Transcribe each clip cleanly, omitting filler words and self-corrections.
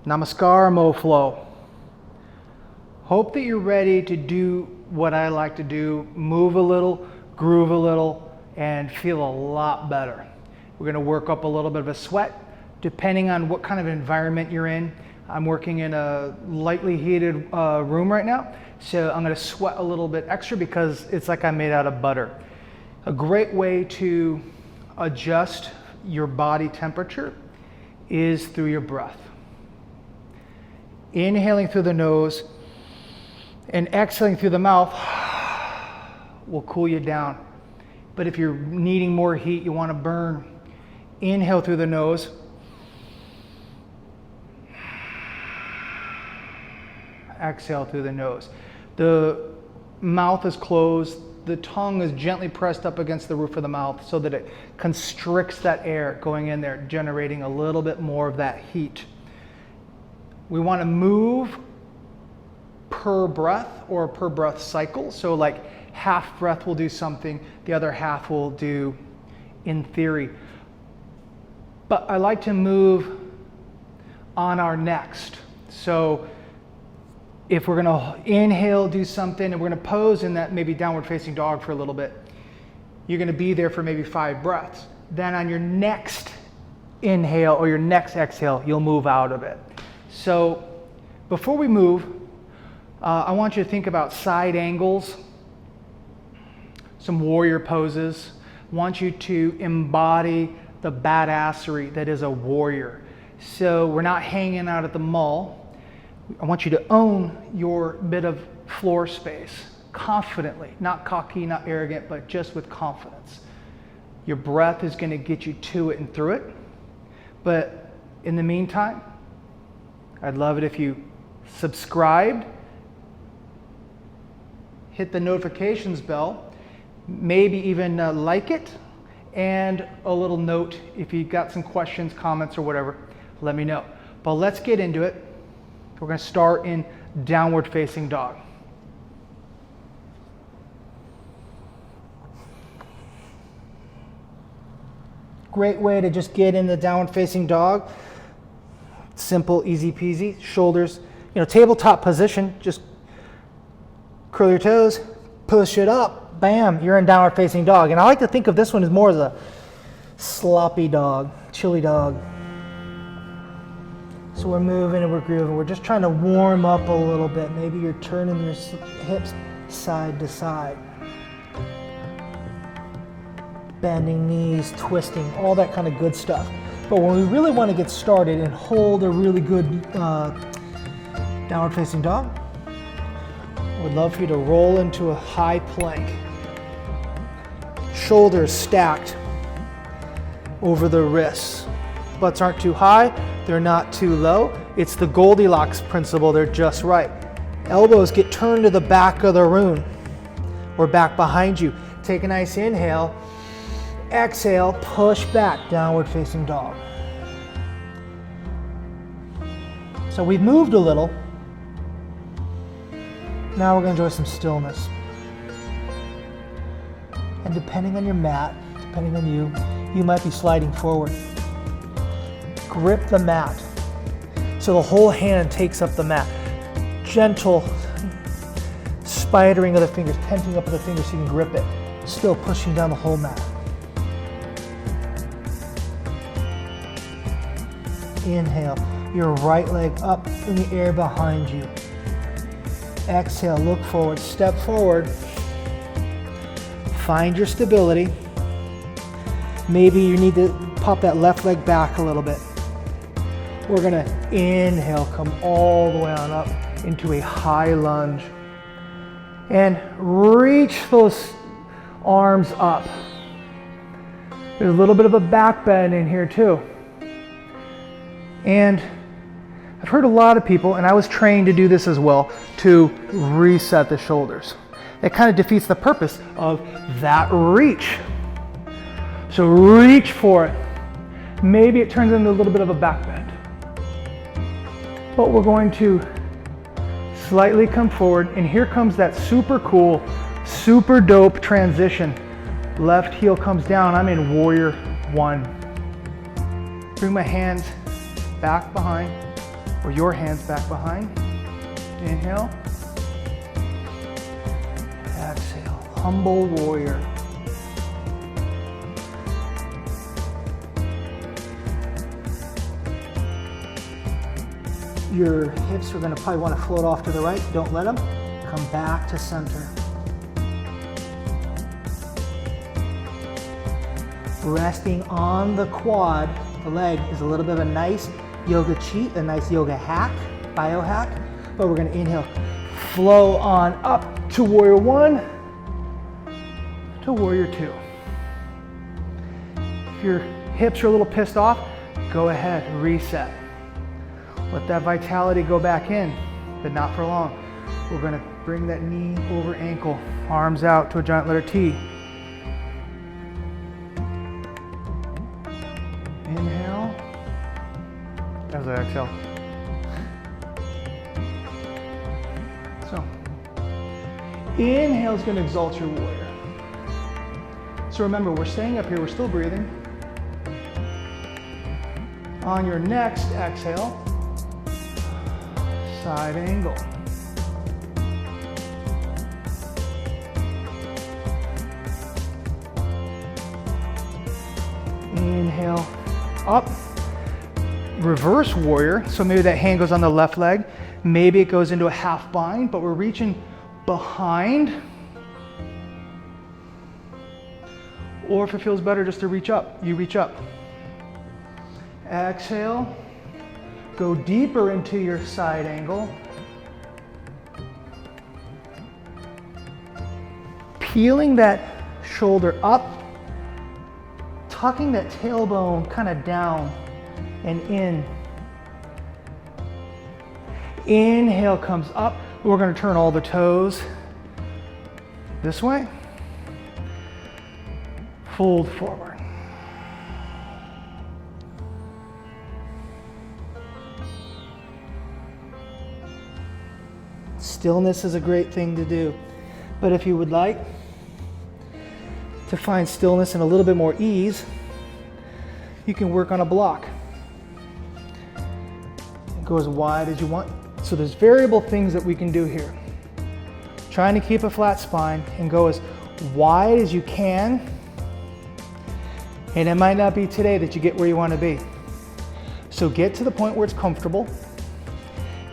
Namaskar, Moflow. Hope that you're ready to do what I like to do, move a little, groove a little, and feel a lot better. We're gonna work up a little bit of a sweat, depending on what kind of environment you're in. I'm working in a lightly heated room right now, so I'm gonna sweat a little bit extra because it's like I'm made out of butter. A great way to adjust your body temperature is through your breath. Inhaling through the nose and exhaling through the mouth will cool you down. But if you're needing more heat, you want to burn, inhale through the nose, exhale through the nose. The mouth is closed, the tongue is gently pressed up against the roof of the mouth so that it constricts that air going in there, generating a little bit more of that heat. We want to move per breath or per breath cycle. So like half breath will do something, the other half will do in theory. But I like to move on our next. So if we're going to inhale, do something, and we're going to pose in that maybe downward facing dog for a little bit, you're going to be there for maybe 5 breaths. Then on your next inhale or your next exhale, you'll move out of it. So before we move, I want you to think about side angles, some warrior poses. I want you to embody the badassery that is a warrior. So we're not hanging out at the mall. I want you to own your bit of floor space confidently, not cocky, not arrogant, but just with confidence. Your breath is going to get you to it and through it. But in the meantime, I'd love it if you subscribed, hit the notifications bell, maybe even like it, and a little note if you've got some questions, comments, or whatever, let me know. But let's get into it. We're going to start in downward facing dog. Great way to just get in the downward facing dog. Simple, easy peasy. Shoulders, tabletop position. Just curl your toes, push it up, bam, you're in downward facing dog. And I like to think of this one as more as a sloppy dog, chilly dog. So we're moving and we're grooving. We're just trying to warm up a little bit. Maybe you're turning your hips side to side. Bending knees, twisting, all that kind of good stuff. But when we really want to get started and hold a really good downward facing dog, I would love for you to roll into a high plank. Shoulders stacked over the wrists. Butts aren't too high, they're not too low. It's the Goldilocks principle, they're just right. Elbows get turned to the back of the room or back behind you. Take a nice inhale. Exhale, push back, downward facing dog. So we've moved a little. Now we're going to enjoy some stillness. And depending on your mat, depending on you, you might be sliding forward. Grip the mat so the whole hand takes up the mat. Gentle spidering of the fingers, tenting up of the fingers so you can grip it. Still pushing down the whole mat. Inhale, your right leg up in the air behind you. Exhale, look forward, step forward. Find your stability. Maybe you need to pop that left leg back a little bit. We're gonna inhale, come all the way on up into a high lunge. And reach those arms up. There's a little bit of a back bend in here too. And I've heard a lot of people, and I was trained to do this as well, to reset the shoulders. It kind of defeats the purpose of that reach. So reach for it. Maybe it turns into a little bit of a back bend. But we're going to slightly come forward, and here comes that super cool, super dope transition. Left heel comes down, I'm in warrior one. Bring my hands back behind, or your hands back behind. Inhale. Exhale. Humble warrior. Your hips are going to probably want to float off to the right. Don't let them. Come back to center. Resting on the quad, the leg, is a little bit of a nice yoga cheat, a nice yoga hack, biohack. But we're going to inhale, flow on up to warrior one, to warrior two. If your hips are a little pissed off, go ahead, reset. Let that vitality go back in, but not for long. We're going to bring that knee over ankle, arms out to a giant letter T. Inhale. As I exhale. So, inhale is going to exalt your warrior. So remember, we're staying up here, we're still breathing. On your next exhale, side angle. Inhale, up. Reverse warrior, so maybe that hand goes on the left leg, maybe it goes into a half bind, but we're reaching behind. Or if it feels better just to reach up, you reach up. Exhale, go deeper into your side angle. Peeling that shoulder up, tucking that tailbone kind of down and in. Inhale comes up. We're going to turn all the toes this way. Fold forward. Stillness is a great thing to do, but if you would like to find stillness and a little bit more ease, you can work on a block. Go as wide as you want. So there's variable things that we can do here. Trying to keep a flat spine and go as wide as you can. And it might not be today that you get where you want to be. So get to the point where it's comfortable.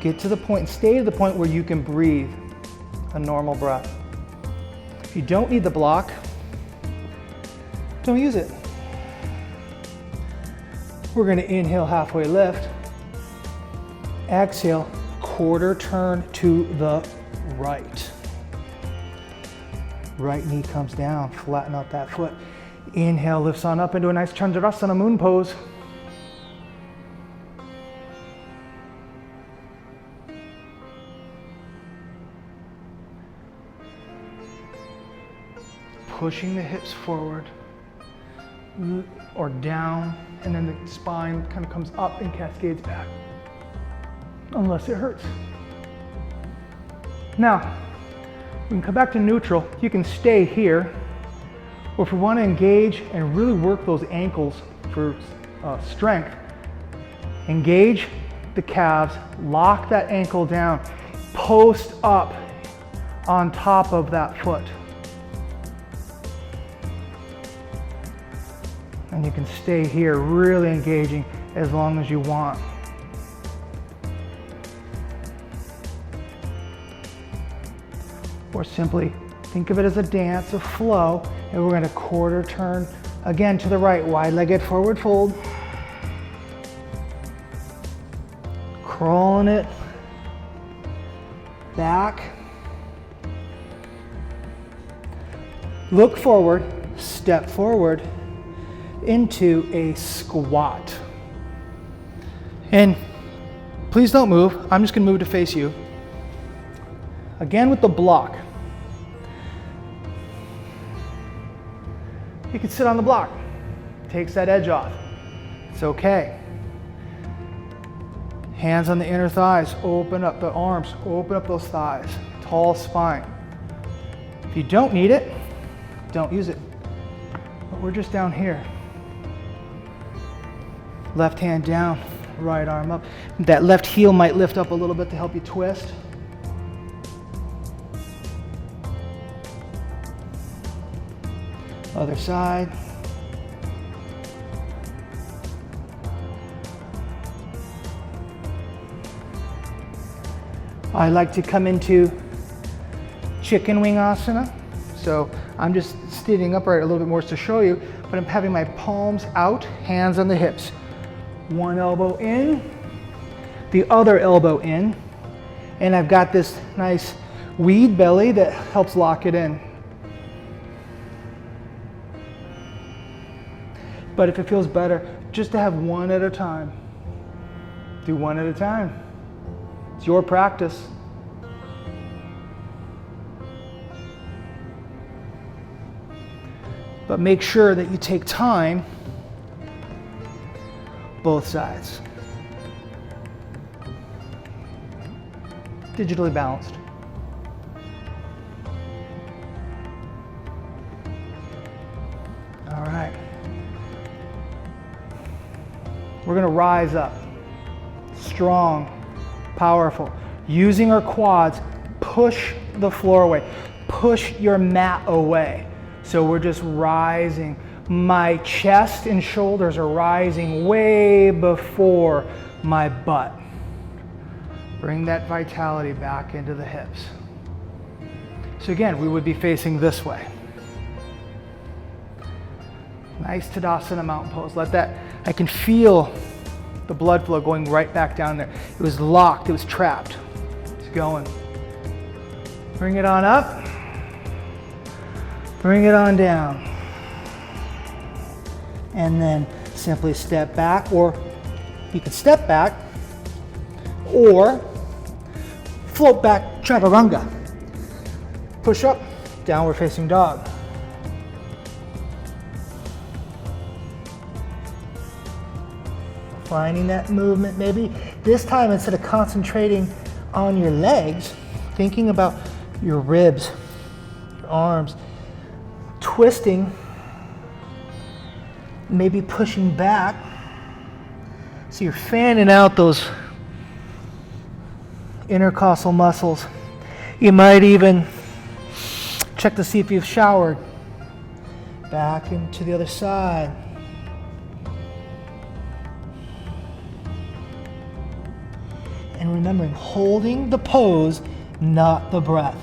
Get to the point and stay to the point where you can breathe a normal breath. If you don't need the block, don't use it. We're going to inhale, halfway lift. Exhale, quarter turn to the right. Right knee comes down, flatten out that foot. Inhale, lifts on up into a nice Chandrasana moon pose. Pushing the hips forward or down, and then the spine kind of comes up and cascades back. Unless it hurts. Now, we can come back to neutral. You can stay here, or if we want to engage and really work those ankles for strength, engage the calves, lock that ankle down, post up on top of that foot. And you can stay here, really engaging as long as you want. Or simply think of it as a dance, a flow, and we're going to quarter turn again to the right, wide-legged forward fold. Crawling it back. Look forward, step forward into a squat. And please don't move. I'm just going to move to face you. Again with the block. You can sit on the block. Takes that edge off. It's okay. Hands on the inner thighs. Open up the arms. Open up those thighs. Tall spine. If you don't need it, don't use it. But we're just down here. Left hand down. right arm up. That left heel might lift up a little bit to help you twist. Other side. I like to come into chicken wing asana. So I'm just standing upright a little bit more to show you, but I'm having my palms out, hands on the hips. One elbow in, the other elbow in, and I've got this nice weed belly that helps lock it in. But if it feels better, just to have one at a time. Do one at a time. It's your practice. But make sure that you take time, both sides. Digitally balanced. All right. We're going to rise up. Strong, powerful. Using our quads, push the floor away. Push your mat away. So we're just rising. My chest and shoulders are rising way before my butt. Bring that vitality back into the hips. So again, we would be facing this way. Nice Tadasana mountain pose. Let that, I can feel the blood flow going right back down there. It was locked, it was trapped. It's going. Bring it on up. Bring it on down. And then simply step back, or you can step back or float back, chaturanga. Push up, downward facing dog. Finding that movement, maybe this time instead of concentrating on your legs, thinking about your ribs, your arms, twisting, maybe pushing back. So you're fanning out those intercostal muscles. You might even check to see if you've showered. Back into the other side. And remembering, holding the pose, not the breath.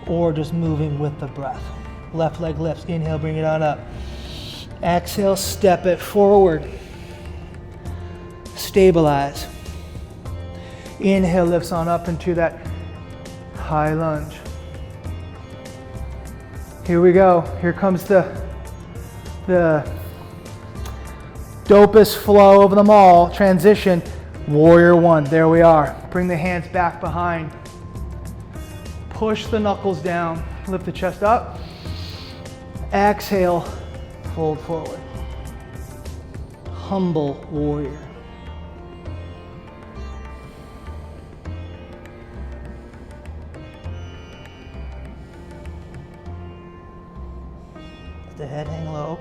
Or just moving with the breath. Left leg lifts, inhale, bring it on up. Exhale, step it forward. Stabilize. Inhale, lifts on up into that high lunge. Here we go. Here comes the dopest flow of them all. Transition. Warrior one. There we are. Bring the hands back behind. Push the knuckles down. Lift the chest up. Exhale. Fold forward. Humble warrior. Let the head hang low.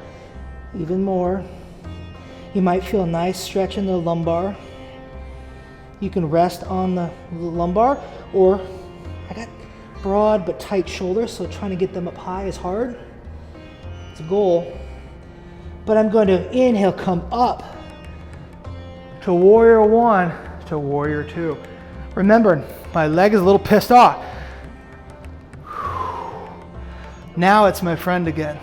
Even more. You might feel a nice stretch in the lumbar. You can rest on the lumbar, or I got broad but tight shoulders, so trying to get them up high is hard. It's a goal. But I'm going to inhale, come up to warrior one, to warrior two. Remember, my leg is a little pissed off. Now it's my friend again.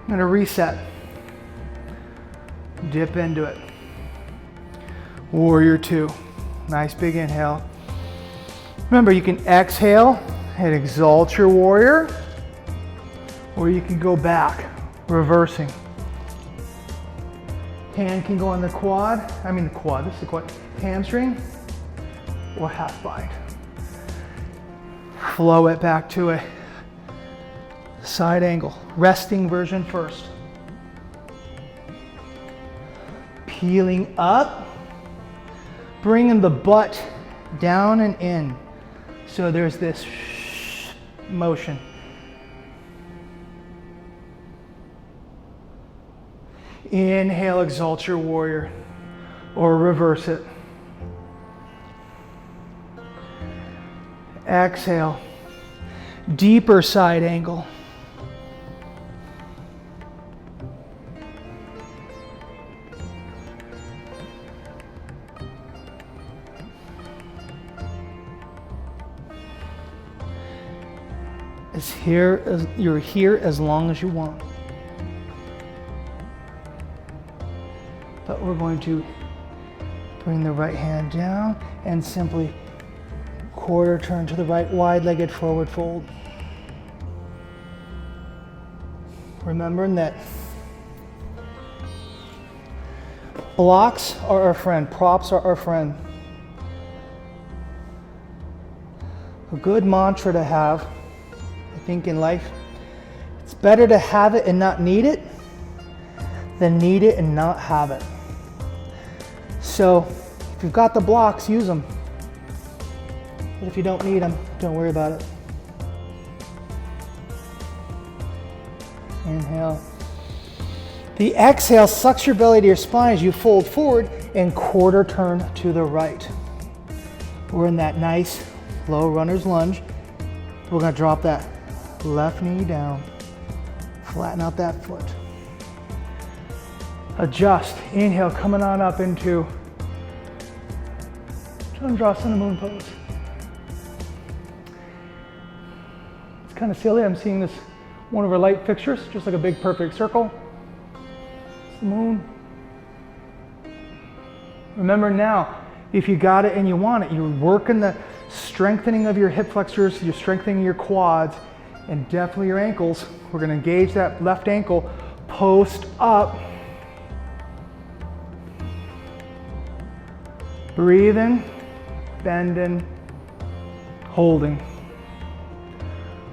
I'm going to reset. Dip into it. Warrior two. Nice big inhale. Remember, you can exhale and exalt your warrior, or you can go back, reversing. Hand can go on the quad, this is the quad, hamstring, or half bind. Flow it back to a side angle. Resting version first. Peeling up. Bringing the butt down and in. So there's this motion. Inhale, exalt your warrior. or reverse it. Exhale, deeper side angle. You're here as long as you want. But we're going to bring the right hand down and simply quarter turn to the right, wide-legged forward fold. Remembering that blocks are our friend, props are our friend. A good mantra to have, I think, in life, it's better to have it and not need it than need it and not have it. So if you've got the blocks, use them. But if you don't need them, don't worry about it. Inhale. The exhale sucks your belly to your spine as you fold forward and quarter turn to the right. We're in that nice low runner's lunge. We're going to drop that left knee down. Flatten out that foot. Adjust. Inhale, coming on up into Chandrasana moon pose. It's kind of silly. I'm seeing this one of our light fixtures, just like a big perfect circle. It's the moon. Remember now, if you got it and you want it, you're working the strengthening of your hip flexors, you're strengthening your quads, and definitely your ankles. We're going to engage that left ankle, post up. Breathing, bending, holding.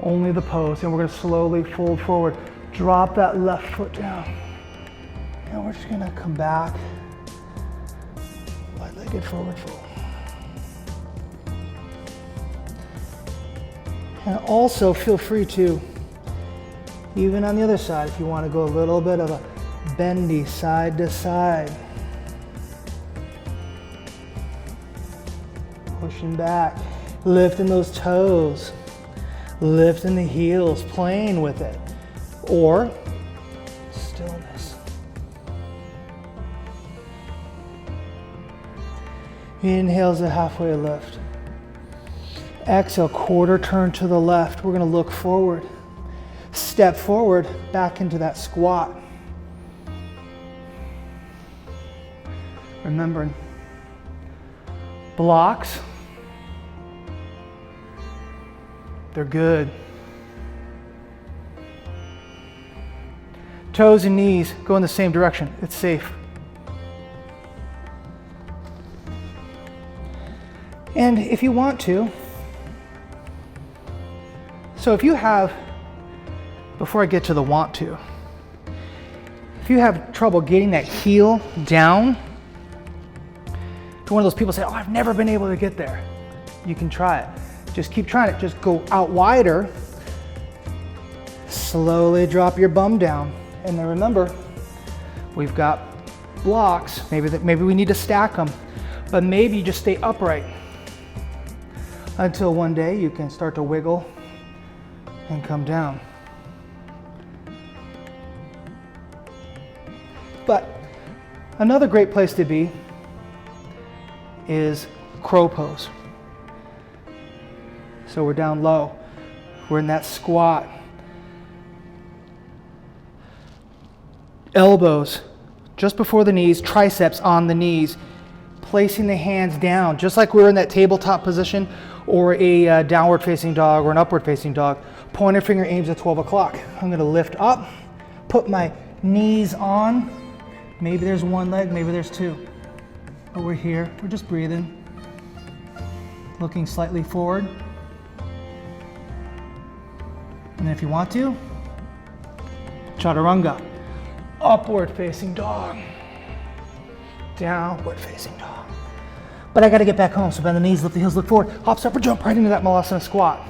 Only the pose. And we're going to slowly fold forward. Drop that left foot down. And we're just going to come back. Wide-legged forward fold. And also feel free to, even on the other side, if you want to go a little bit of a bendy side to side. Pushing back, lifting those toes, lifting the heels, playing with it, or stillness. Inhale's a halfway lift. Exhale, quarter turn to the left. We're going to look forward. Step forward, back into that squat. Remembering, blocks, they're good. Toes and knees go in the same direction. It's safe. And if you want to, so if you have, before I get to the want to, if you have trouble getting that heel down, if you're one of those people say, oh, I've never been able to get there, you can try it. Just keep trying it. Just go out wider. Slowly drop your bum down. And then remember, we've got blocks. Maybe we need to stack them, but maybe you just stay upright until one day you can start to wiggle and come down. But another great place to be is crow pose. So we're down low. We're in that squat. Elbows just before the knees, triceps on the knees, placing the hands down, just like we're in that tabletop position or a downward facing dog or an upward facing dog. Pointer finger aims at 12 o'clock. I'm going to lift up, put my knees on. Maybe there's one leg, maybe there's two. But we're here, we're just breathing. Looking slightly forward. And if you want to, chaturanga, upward facing dog, downward facing dog. But I got to get back home, so bend the knees, lift the heels, look forward, hop, step, or jump right into that Malasana squat.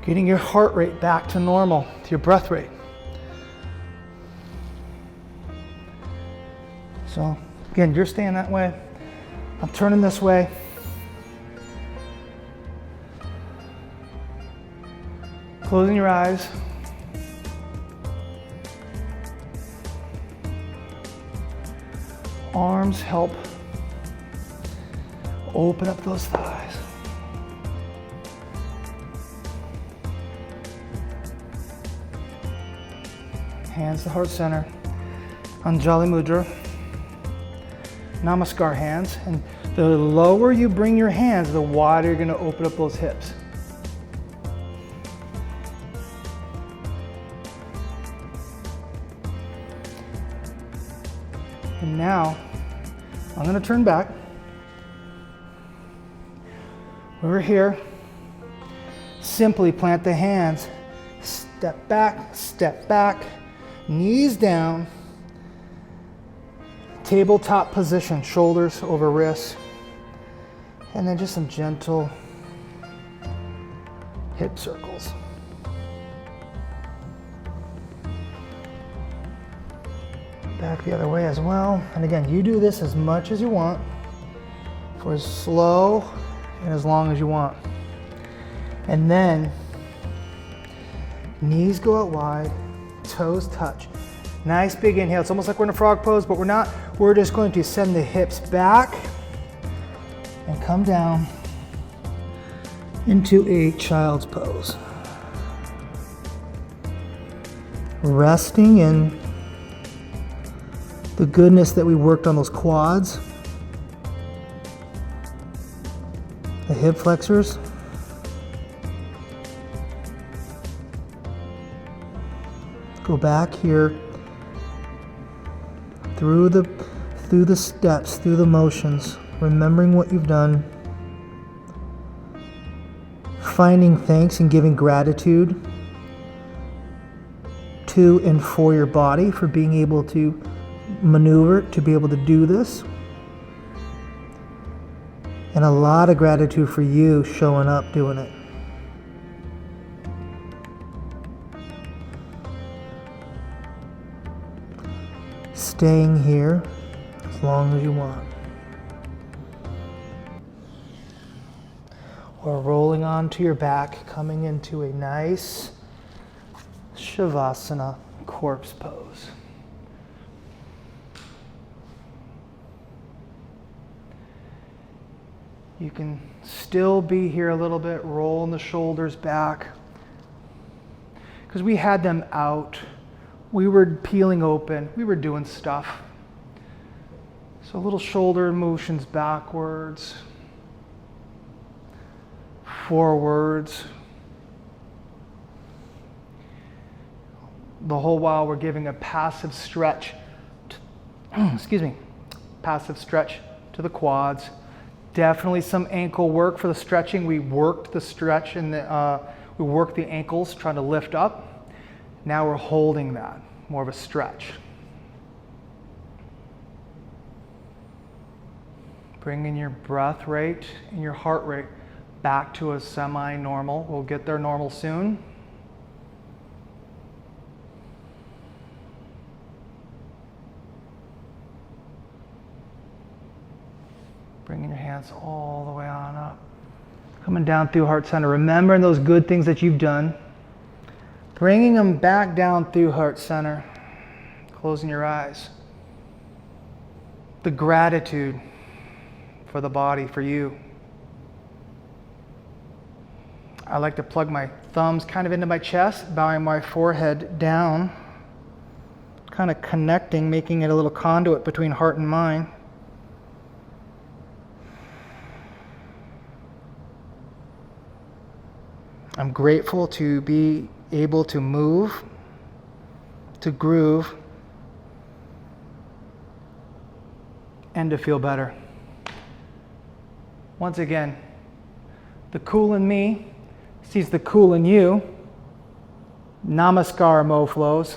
Getting your heart rate back to normal, to your breath rate. So again, you're staying that way. I'm turning this way. Closing your eyes. Arms help open up those thighs. Hands to heart center. Anjali Mudra. Namaskar hands. And the lower you bring your hands, the wider you're going to open up those hips. And now, I'm going to turn back. Over here, simply plant the hands. Step back, knees down. Tabletop position, shoulders over wrists. And then just some gentle hip circles. Back the other way as well. And again, you do this as much as you want, for as slow and as long as you want. And then knees go out wide, toes touch. Nice big inhale. It's almost like we're in a frog pose, but we're not. We're just going to send the hips back and come down into a child's pose. Resting in the goodness that we worked on those quads, the hip flexors. Go back here through the steps, through the motions, remembering what you've done, finding thanks and giving gratitude to and for your body for being able to maneuver, to be able to do this. And a lot of gratitude for you showing up doing it. Staying here as long as you want. Or rolling onto your back, coming into a nice Shavasana corpse pose. You can still be here a little bit, rolling the shoulders back. Because we had them out. We were peeling open. We were doing stuff. So little shoulder motions backwards, forwards. The whole while we're giving a passive stretch, passive stretch to the quads. Definitely some ankle work for the stretching. We worked the stretch and we worked the ankles trying to lift up. Now we're holding that, more of a stretch. Bringing your breath rate and your heart rate back to a semi-normal. We'll get there normal soon. Bringing your hands all the way on up. Coming down through heart center. Remembering those good things that you've done. Bringing them back down through heart center. Closing your eyes. The gratitude for the body, for you. I like to plug my thumbs kind of into my chest, bowing my forehead down, kind of connecting, making it a little conduit between heart and mind. I'm grateful to be able to move, to groove, and to feel better. Once again, the cool in me sees the cool in you. Namaskar, Moflows.